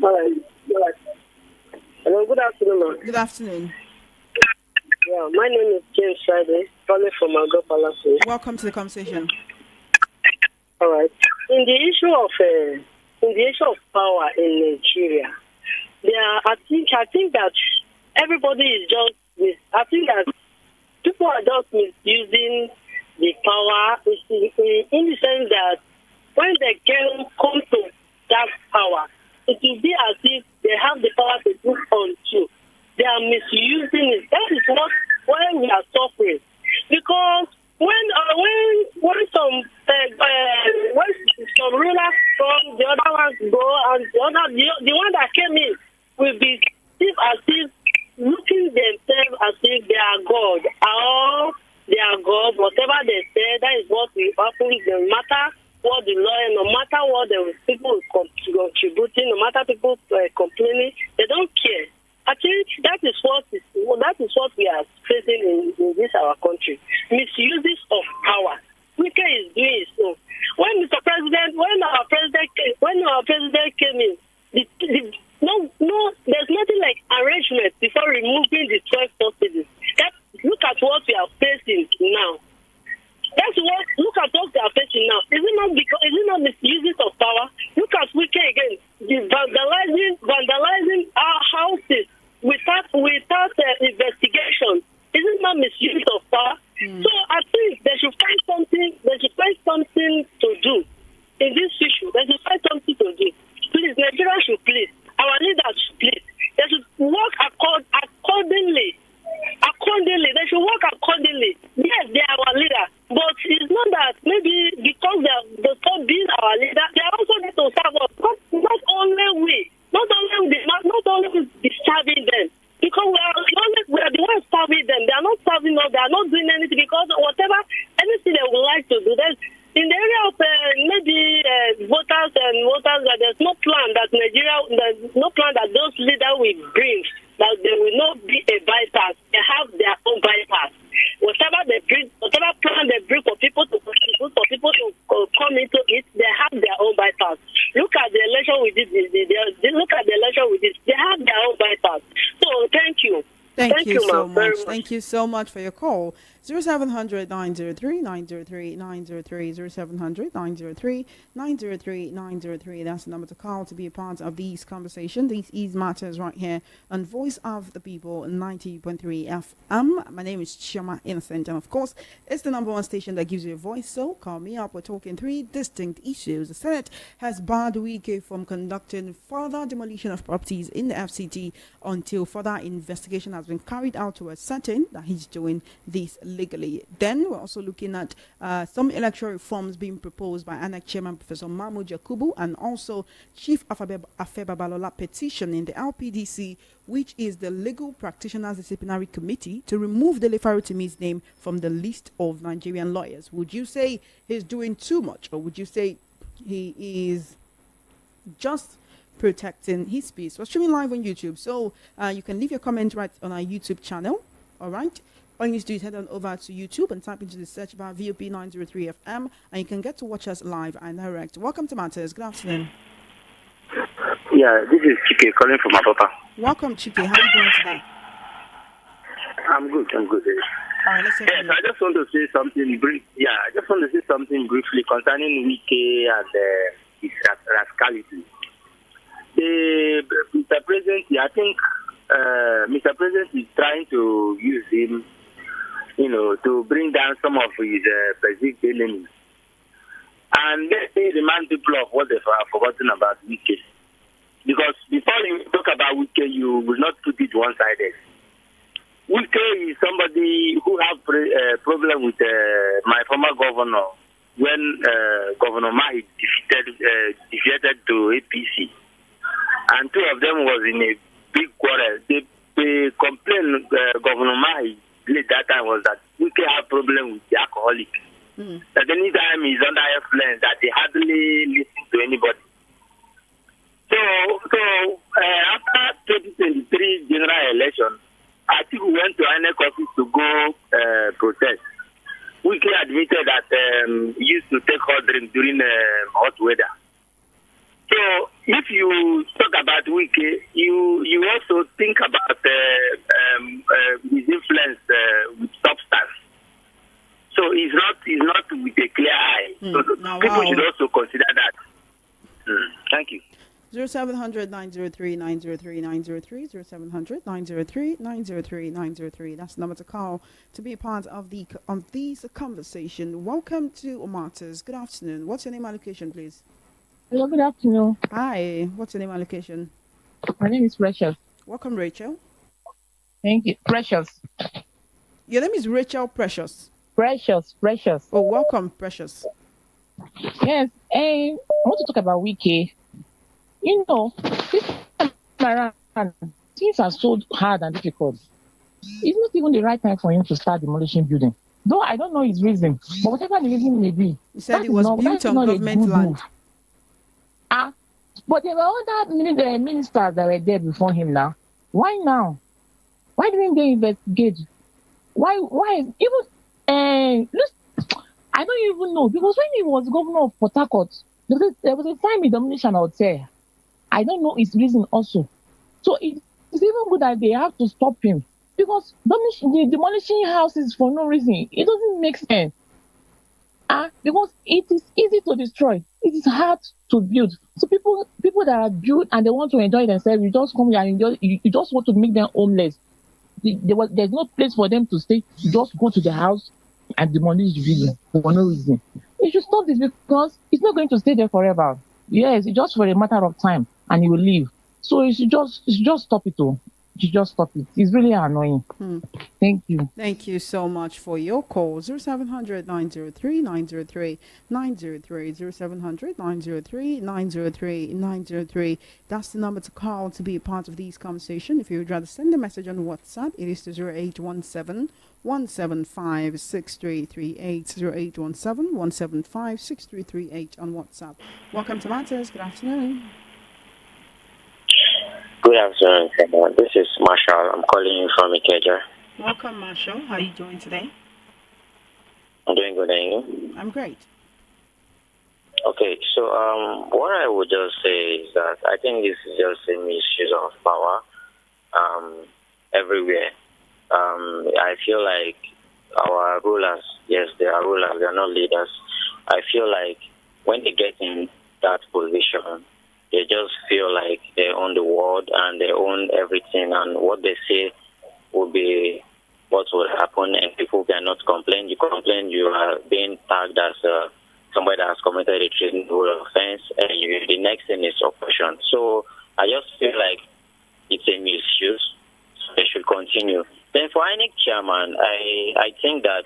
All right. Hello, good afternoon, ma'am. Good afternoon. Yeah, my name is James Friday, calling from Algo Palace. Welcome to the conversation. All right. In the issue of power in Nigeria, I think that everybody is just. I think that people are just misusing the power in the sense that when they come to that power, it will be as if they have the power to do unto. They are misusing it. That is why we are suffering. Because when now the one that came in will be as if looking themselves as if they are God. All they are God. Whatever they say, that is what will happen. No matter what the lawyer, no matter what the people contributing, no matter people complaining, they don't care. I think that is what we are facing in this our country. Misuses of power. Wike is doing so. When our president came in, there's nothing like arrangement before removing the 12 subsidies. Look at what we are facing now. Look at what we are facing now. Is it not misuses of power? Look at Wike again, vandalizing our houses without investigation. Is it not misuse of power? So I think they should find something to do in this issue. They should find something to do. Please, Nigeria should please. Our leaders should please. They should work accordingly. They should work accordingly. Yes, they are our leader, but it's not that maybe because they stop being our leader, they are also need to serve us. Not only be serving them, because we are the ones serving them. They are not serving us. They are not doing anything because anything they would like to do. In the area of voters, there's no plan that those leaders will bring, that there will not be a bypass. They have their own bypass. Whatever plan they bring for people to contribute, for people to come into it, they have their own bypass. Look at the election we did. They have their own bypass. So thank you. Thank you so much. Thank you so much for your call. 0700 903 903 903 0700 903 903 903. That's the number to call to be a part of these conversations. These is matters right here on Voice of the People 90.3 FM. My name is Chioma Innocent, and of course, it's the number one station that gives you a voice. So call me up. We're talking three distinct issues. The Senate has barred Wike from conducting further demolition of properties in the FCT until further investigation has been carried out to ascertain that he's doing this legally. Then we're also looking at some electoral reforms being proposed by ANEC Chairman Professor Mahmoud Yakubu and also Chief Afe Babalola petition in the LPDC, which is the Legal Practitioners Disciplinary Committee, to remove Dele Farotimi's name from the list of Nigerian lawyers. Would you say he's doing too much, or would you say he is just protecting his peace? We're streaming live on YouTube, so you can leave your comment right on our YouTube channel. All right, all you need to do is head on over to YouTube and type into the search bar VOP 903 FM, and you can get to watch us live and direct. Welcome to Matters. Good afternoon. Yeah, this is Chike calling from Apapa. Welcome, Chike. How are you doing today? I'm good. All right, let's yes, I just want to say something brief. Yeah, I just want to say something briefly concerning Wike and his rascality. Mr. President, I think Mr. President is trying to use him, to bring down some of his perceived enemies. And let me remind people of what they've forgotten about Wike. Because before you talk about Wike, you will not put it one-sided. Wike is somebody who have problem with my former governor when Governor Mahi defeated to APC. And two of them was in a big quarrel. The complaint Governor Mahi did that time was that Wike had problem with the alcoholic. That anytime he's under influence, that they hardly listen to anybody. So after 2023 general election, I think we went to INEC office to go protest. Wike admitted that he used to take hot drink during hot weather. So if you talk about Wike, you also think about his influence with substance. So he's not with a clear eye. So people should also consider that. Thank you. 0700 903 903 903 0700 903 903 903. That's the number to call to be a part of this conversation. Welcome to Matters. Good afternoon. What's your name and location, please? Hello, good afternoon. Hi. What's your name and location? My name is Precious. Welcome, Rachel. Thank you. Precious. Your name is Rachel Precious. Precious. Oh, welcome, Precious. Yes. I want to talk about Wike. this time around, things are so hard and difficult. It's not even the right time for him to start demolishing building. Though I don't know his reason, but whatever the reason may be, He said it was built on government land. But there were other ministers that were there before him now. Why now? Why didn't they investigate? Why even I don't even know, because when he was governor of Port Harcourt, there was a time in demolition out there. I don't know his reason also. So it's even good that they have to stop him, because demolishing houses for no reason, it doesn't make sense. Because it is easy to destroy, it is hard to build. So people that are built and they want to enjoy themselves, you just come here and enjoy, you just want to make them homeless. There's no place for them to stay. You just go to the house and demolish the building for no reason. You should stop this, because it's not going to stay there forever. Yes, it's just for a matter of time and he will leave. So you should just stop it. You should just stop it. It's really annoying. Thank you. Thank you so much for your call. 0700 903 903 903 0700 903 903 903. That's the number to call to be a part of this conversation. If you would rather send a message on WhatsApp, it is to 0817 175 6338 0817 175 6338 on WhatsApp. Welcome to Matters. Good afternoon. Good afternoon, everyone. This is Marshall. I'm calling you from Ikeja. Welcome, Marshall. How are you doing today? I'm doing good, and you? I'm great. Okay, so what I would just say is that I think this is just a misuse of power everywhere. I feel like our rulers, yes, they are rulers, they are not leaders. I feel like when they get in that position, they just feel like they own the world and they own everything, and what they say will be what will happen, and people cannot complain. You complain, you are being tagged as somebody that has committed a treasonable offense, and the next thing is oppression. So I just feel like it's a misuse. So they should continue. Then for INEC chairman, I think that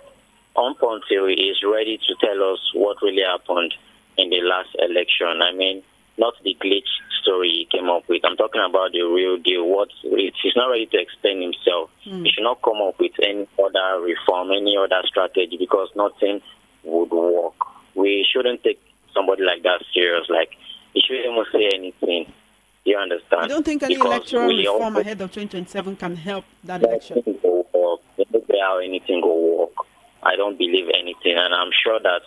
until he is ready to tell us what really happened in the last election, I mean, not the glitch story he came up with. I'm talking about the real deal. He's not ready to explain himself. He should not come up with any other reform, any other strategy, because nothing would work. We shouldn't take somebody like that serious. Like, he shouldn't even say anything. You understand? I don't think any electoral reform ahead of 2027 can help that election. How anything will work. I don't believe anything, and I'm sure that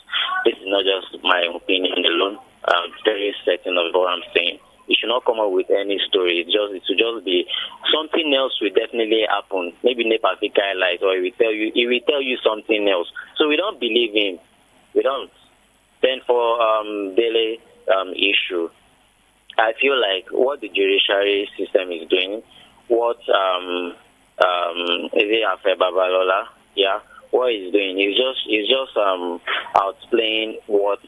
this is not just my opinion alone. I'm very certain of what I'm saying. You should not come up with any story. It should just be something else will definitely happen. Maybe NEPA highlight, or he will tell you something else. So we don't believe him. We don't. Then for daily issue, I feel like what the judiciary system is doing, what is it after Babalola? Yeah. What he's doing is just outplaying what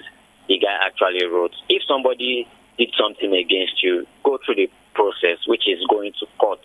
the guy actually wrote. If somebody did something against you, go through the process, which is going to court.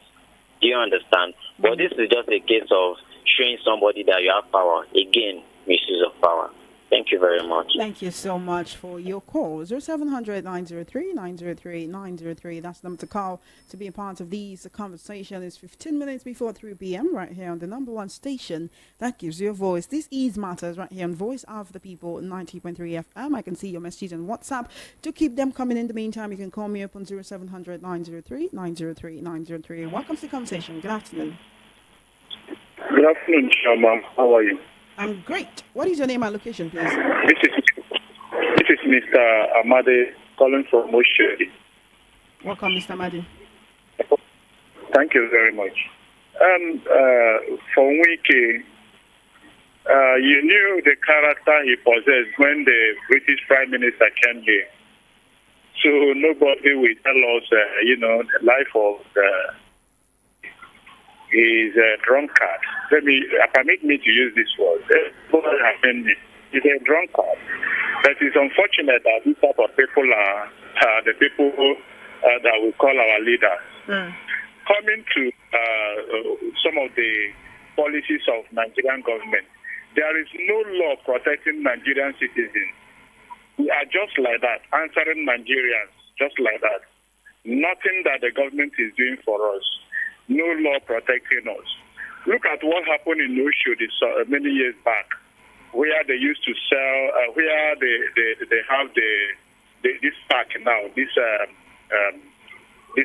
Do you understand? But this is just a case of showing somebody that you have power. Again, misuse of power. Thank you very much. Thank you so much for your call. 0700 903 903 903. That's the number to call to be a part of these. The conversation is 15 minutes before 3 p.m. right here on the number one station that gives you a voice. This is Matters right here on Voice of the People 90.3 FM. I can see your messages on WhatsApp. Do keep them coming. In the meantime, you can call me up on 0700 903 903 903. Welcome to the conversation. Good afternoon. Good afternoon, Chairman. How are you? I'm great. What is your name and location, please? This is Mr. Amade calling from Moshe. Welcome, Mr. Amade. Thank you very much. For Wiki, you knew the character he possessed when the British Prime Minister came here. So nobody will tell us, the life of is a drunkard. Permit me to use this word. He's a drunkard. But it's unfortunate that these type of people are the people that we call our leaders. Coming to some of the policies of Nigerian government, there is no law protecting Nigerian citizens. We are just like that, answering Nigerians just like that. Nothing that the government is doing for us. No law protecting us. Look at what happened in Osho many years back, where they used to sell, where they have this park now, this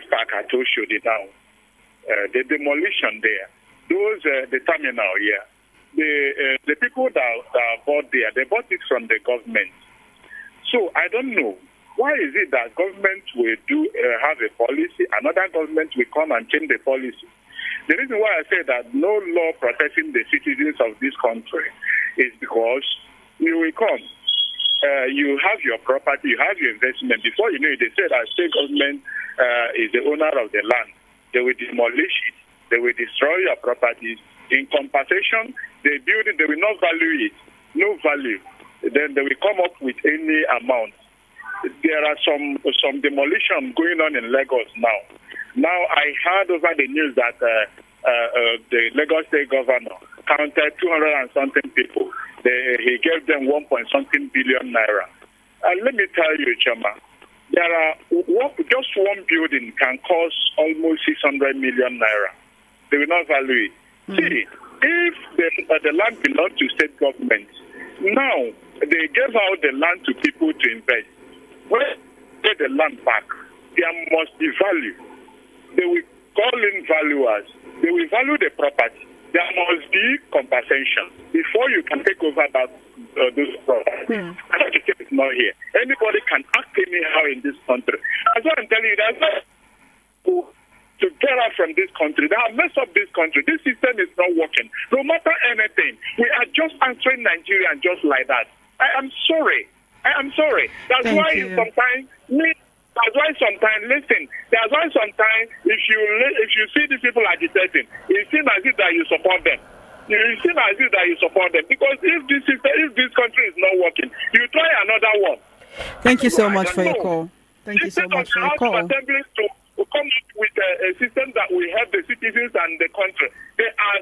park at Osho now, the demolition there, those the terminal here, the people that bought there, they bought it from the government. So I don't know. Why is it that government will have a policy, another government will come and change the policy? The reason why I say that no law protecting the citizens of this country is because you will come, you have your property, you have your investment. Before you know it, they say that state government is the owner of the land. They will demolish it. They will destroy your properties. In compensation, they build it, they will not value it. No value. Then they will come up with any amount. There are some demolition going on in Lagos now. Now I heard over the news that the Lagos State Governor counted 200 and something people. He gave them 1.something billion naira. Let me tell you, Chama, there are just one building can cost almost 600 million naira. They will not value it. See, if the land belongs to state government, now they gave out the land to people to invest. When they get the land back, there must be value. They will call in valuers. They will value the property. There must be compensation before you can take over those properties. I don't think it's not here. Anybody can act anyhow in this country. That's what I'm telling you. That's not to get out from this country. They have messed up this country. This system is not working. No matter anything, we are just answering Nigeria just like that. I am sorry. That's why sometimes listen. That's why sometimes if you see these people agitating, it seems as if that you support them. It seems as if that you support them because if this country is not working, you try another one. Thank you so much for your call. Thank you so much for your call. To come up with a system that will help the citizens and the country. They are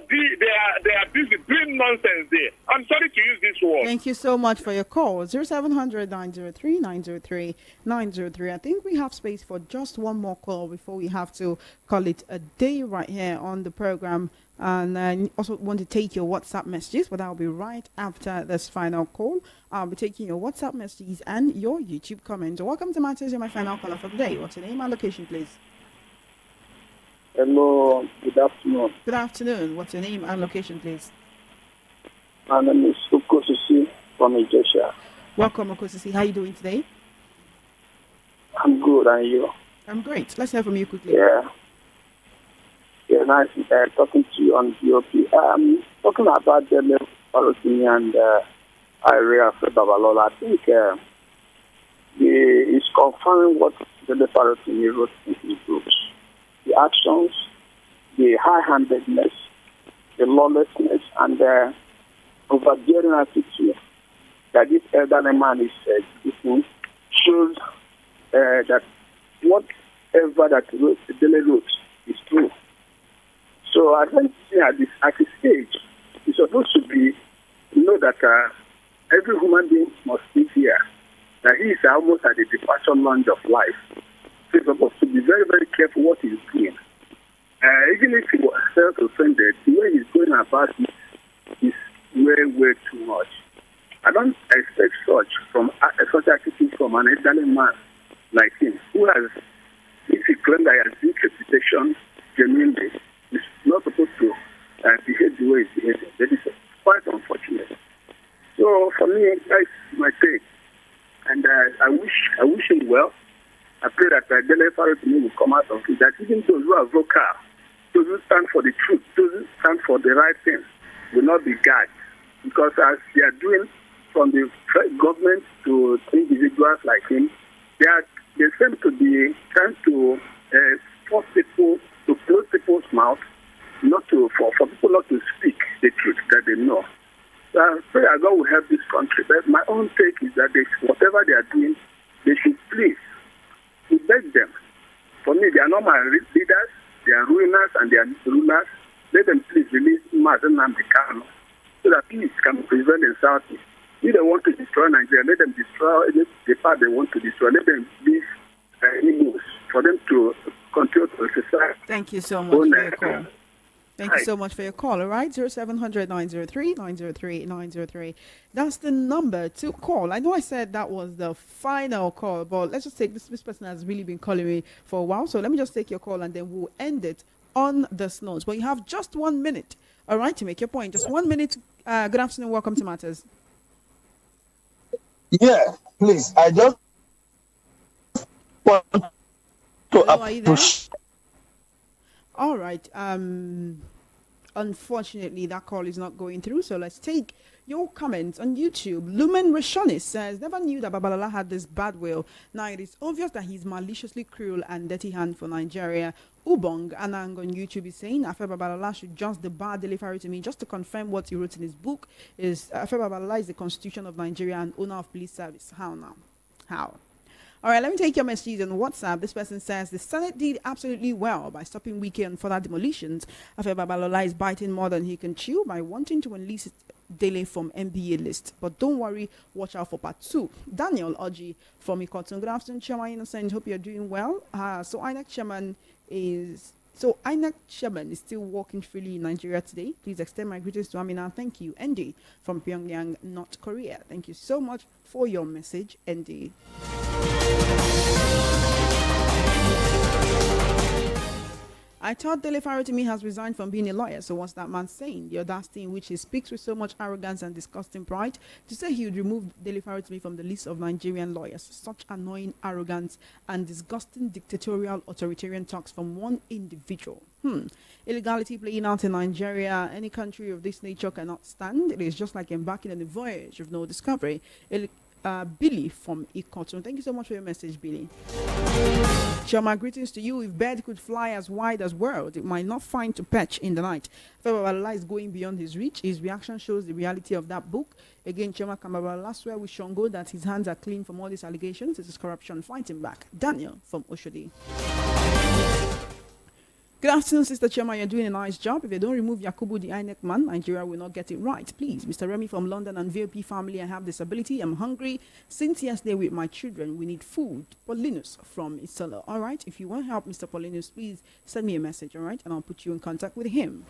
busy doing nonsense there. I'm sorry to use this word. Thank you so much for your call. 0700 903 903 903. I think we have space for just one more call before we have to call it a day right here on the program. And I also want to take your WhatsApp messages, but I'll be right after this final call. I'll be taking your WhatsApp messages and your YouTube comments. Welcome to Matters. You're my final caller for the day. What's your name and location, please? Hello, good afternoon. Good afternoon. What's your name and location, please? My name is Okosisi from Ijesha. Welcome, Okosisi. How are you doing today? I'm good, and you? I'm great. Let's hear from you quickly. Yeah, nice talking to you on GOP. Talking about the Farotimi and area of Babalola, I think it's confirming what the Farotimi wrote in his books. The actions, the high-handedness, the lawlessness, and the overbearing attitude that this elderly man is speaking shows that whatever that the daily wrote is true. So I don't see at his age, it's supposed to be, that every human being must live here, that he is almost at the departure lounge of life. So he's supposed to be very, very careful what he's doing. Even if he was self-offended, the way he's going about it is way, way too much. I don't expect such attitude from an elderly man like him, who has, if he claims that he has this reputation genuinely, is not supposed to behave the way he's behaving. That is quite unfortunate. So for me, that's my take. And I wish him well. I pray that the Farotimi will come out of it. That even those who are vocal, those who stand for the truth, those who stand for the right thing, will not be gagged. Because as they are doing from the government to individuals like him, they seem to be trying to force people to close people's mouth, for people not to speak the truth that they know. So I pray that God will help this country. But my own take is that whatever they are doing, they should please. We beg them. For me, they are not my leaders. They are ruiners and they are rulers. Let them please release Mazen Namdekano so that peace can prevail in Southeast. If they want to destroy Nigeria, let them destroy the part they want to destroy. Let them leave Igbos for them to continue to exercise. Thank you so much for your call. Thank you so much for your call. All right, 0700 903 903 903. That's the number to call. I know I said that was the final call, but let's just take this. This person has really been calling me for a while, so let me just take your call and then we'll end it on this note. But you have just 1 minute, all right, to make your point. Just 1 minute. Good afternoon. Welcome to Matters. Yeah, please. I just want to Hello, are you there? approach. All right. Unfortunately, that call is not going through. So let's take your comments on YouTube. Lumen Rashonis says, never knew that Babalola had this bad will. Now it is obvious that he's maliciously cruel and dirty hand for Nigeria. Ubong Anang on YouTube is saying, Afe Babalola should just debar Farotimi just to confirm what he wrote in his book. Is Afe Babalola is the constitution of Nigeria and owner of police service. How now? How? All right, let me take your message on WhatsApp. This person says the Senate did absolutely well by stopping Wike on further demolitions. Afe Babalola is biting more than he can chew by wanting to enlist Dele from MBA list. But don't worry, watch out for part 2. Daniel Oji from Ikotun. Good afternoon, Chairman Innocent. Hope you're doing well. So INEC chairman is still walking freely in Nigeria today. Please extend my greetings to Amina. Thank you, Andy from Pyongyang, North Korea. Thank you so much for your message, Andy. I thought Dele Farotimi has resigned from being a lawyer, so what's that man saying? The audacity in which he speaks with so much arrogance and disgusting pride to say he would remove Dele Farotimi from the list of Nigerian lawyers. Such annoying arrogance and disgusting dictatorial authoritarian talks from one individual. Illegality playing out in Nigeria, any country of this nature cannot stand. It is just like embarking on a voyage of no discovery. Billy from Ikoton. Thank you so much for your message, Billy. Chama, greetings to you. If bird could fly as wide as world, it might not find to perch in the night. Babalola is going beyond his reach. His reaction shows the reality of that book. Again, Chama Babalola swear with Shongo that his hands are clean from all these allegations. This is corruption fighting back. Daniel from Oshodi. Good afternoon, Sister Chema. You're doing a nice job. If you don't remove Yakubu, the INEC man, Nigeria will not get it right. Please, Mr. Remy from London and VOP family, I have disability. I'm hungry. Since yesterday with my children, we need food. Paulinus from Isala. All right. If you want help, Mr. Paulinus, please send me a message. All right. And I'll put you in contact with him.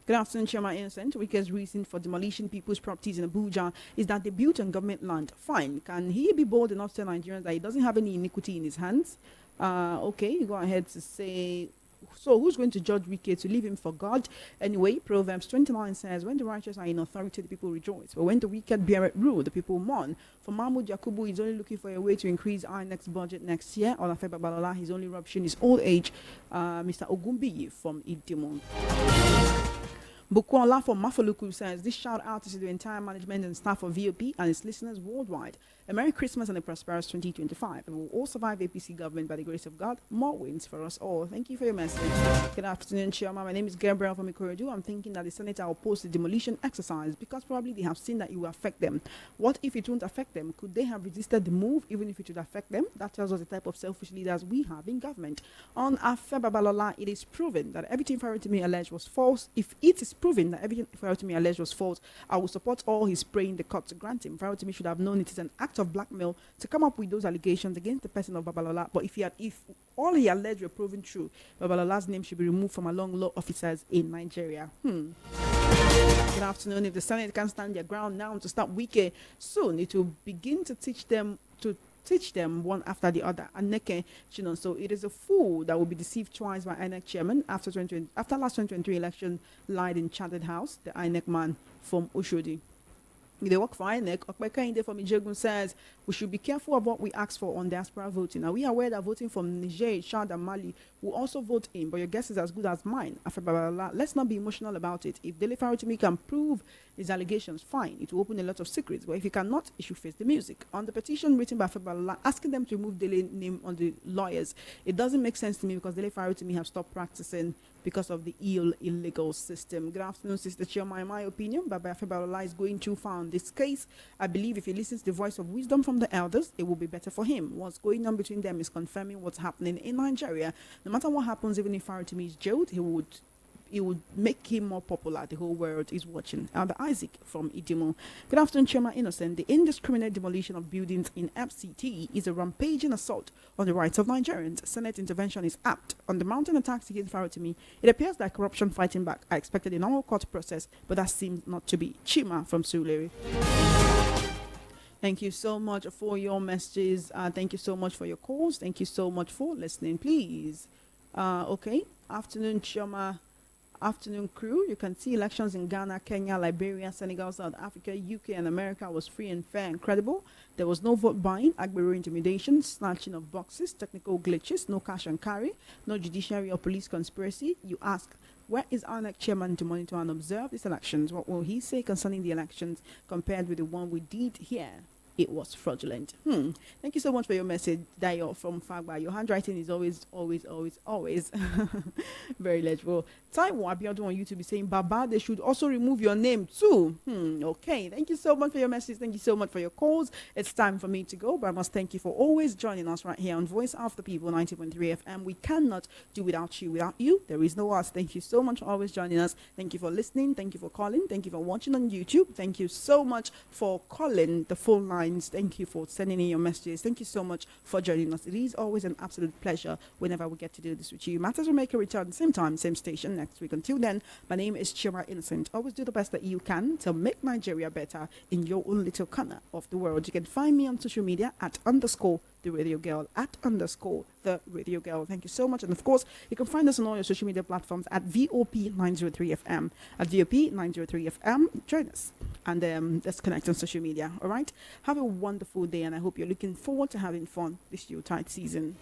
Good afternoon, Chairman Innocent. Wike's reason for demolishing people's properties in Abuja is that they built on government land. Fine. Can he be bold enough to tell Nigerians that he doesn't have any iniquity in his hands? Okay, you go ahead to say, so who's going to judge Wike? To leave him for God? Anyway, Proverbs 29 says, when the righteous are in authority, the people rejoice. But when the wicked bear it rule, the people mourn. For Mahmoud Yakubu, he's only looking for a way to increase our next budget next year. On Afe Babalola, he's only rupturing his old age. Mr. Ogumbiyi from Idimon. Bukola from Mafoluku says, this shout out is to the entire management and staff of VOP and its listeners worldwide. A Merry Christmas and a prosperous 2025. And we'll all survive APC government by the grace of God. More wins for us all. Thank you for your message. Good afternoon, Chioma. My name is Gabriel from Ikorodu. I'm thinking that the Senate will oppose the demolition exercise because probably they have seen that it will affect them. What if it won't affect them? Could they have resisted the move even if it would affect them? That tells us the type of selfish leaders we have in government. On Afe Babalola, it is proven that everything Farotimi alleged was false. If it is proven that everything Farotimi alleged was false, I will support all his praying the court to grant him. Farotimi should have known it is an act of blackmail to come up with those allegations against the person of Babalola. But if all he alleged were proven true, Babalola's name should be removed from among law officers in Nigeria. Good afternoon. If the Senate can't stand their ground now to stop Wike, soon it will begin to teach them one after the other. Aneke, so it is a fool that will be deceived twice by INEC chairman after last 2023 election lied in Chartered House, the INEC man from Oshodi. They work for INEC. Okpeka from Ijegun says we should be careful about what we ask for on diaspora voting. Now, we are aware that voting from Niger, Chad, and Mali will also vote in, but your guess is as good as mine. Let's not be emotional about it. If Dele Farotimi can prove his allegations, fine. It will open a lot of secrets, but if he cannot, he should face the music. On the petition written by Babalola asking them to remove Dele's name on the lawyers, it doesn't make sense to me because Dele Farotimi have stopped practicing because of the illegal system. Good afternoon, Sister Chioma. In my opinion, Baba Babalola is going too far in this case. I believe if he listens to the voice of wisdom from the elders, it will be better for him. What's going on between them is confirming what's happening in Nigeria. No matter what happens, even if Farotimi is jailed, he would it would make him more popular. The whole world is watching. Albert Isaac from Idimo. Good afternoon, Chairman Innocent. The indiscriminate demolition of buildings in FCT is a rampaging assault on the rights of Nigerians. Senate intervention is apt. On the mountain attacks against Farotimi, it appears that corruption fighting back are expected in normal court process, but that seems not to be. Chima from Sulere. Thank you so much for your messages. Thank you so much for your calls. Thank you so much for listening. Please. Okay. Afternoon, Choma. Afternoon, crew. You can see elections in Ghana, Kenya, Liberia, Senegal, South Africa, UK, and America was free and fair and credible. There was no vote buying, Agbero intimidation, snatching of boxes, technical glitches, no cash and carry, no judiciary or police conspiracy. You ask, where is INEC chairman to monitor and observe these elections? What will he say concerning the elections compared with the one we did here? It was fraudulent. Thank you so much for your message, Dayo from Fagba. Your handwriting is always very legible. Taiwo Abiodun on YouTube is saying, Baba, they should also remove your name too. Okay. Thank you so much for your message. Thank you so much for your calls. It's time for me to go, but I must thank you for always joining us right here on Voice of the People 90.3 FM. We cannot do without you. Without you, there is no us. Thank you so much for always joining us. Thank you for listening. Thank you for calling. Thank you for watching on YouTube. Thank you so much for calling the phone lines. Thank you for sending in your messages. Thank you so much for joining us. It is always an absolute pleasure whenever we get to do this with you. Matters will make a return, same time, same station next week. Until then, my name is Chima Innocent. Always do the best that you can to make Nigeria better in your own little corner of the world. You can find me on social media at _ the Radio Girl, at _ the Radio Girl. Thank you so much. And of course, you can find us on all your social media platforms at VOP 903 FM. At VOP 903 FM, join us and let's connect on social media. All right. Have a wonderful day, and I hope you're looking forward to having fun this Yuletide season.